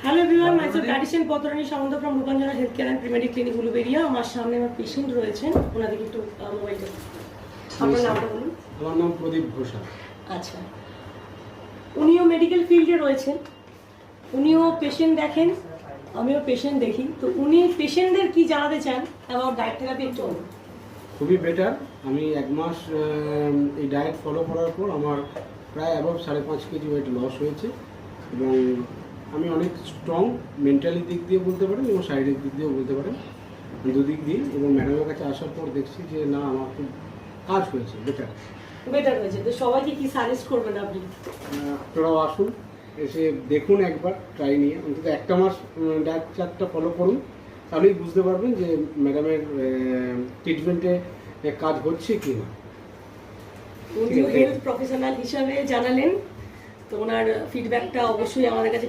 Hello everyone, myself dietitian Patarani Samanta from Rupanjana health care and Premedic clinic Uluberia. আমার সামনে আমার patient রয়েছেন, ওনাদেরকে একটু মোবাইলটা। আপনার নামটা বলুন। আমার নাম প্রদীপ ঘোষাল। আচ্ছা, উনিও মেডিকেল ফিল্ডে রয়েছেন, উনিও পেশেন্ট দেখেন, আমিও পেশেন্ট দেখি। তো উনি পেশেন্টদের কি জানাতে চান অ্যাবাউট ডায়েট থেরাপি একটু বলুন। খুবই বেটার। আমি 1 মাস এই ডায়েট ফলো করার পর আমার প্রায় অ্যাবাউট 5.5 কেজি ওয়েট লস হয়েছে এবং আমি অনেক স্ট্রং, মেন্টালি দিক দিয়ে বলতে পারেন এবং শারীরিক দিক দিয়েও বলতে পারেন, দুদিক দিয়ে। এবং ম্যাডামের কাছে আসার পর দেখছি যে না, আমার খুব কাজ হয়েছে, বেটার হয়েছে। তো সবাইকে কি সাজেস্ট করবেন আপনি? আপনারাও আসুন, এসে দেখুন একবার, ট্রাই নিয়ে অন্তত 1 মাস ডায়েট চার্টটা ফলো করুন, তাহলেই বুঝতে পারবেন যে ম্যাডামের ট্রিটমেন্টে কাজ হচ্ছে কি না। উনি হেলথ প্রফেশনাল হিসাবে জানালেন, তো ওনার ফিডব্যাকটা অবশ্যই আমাদের কাছে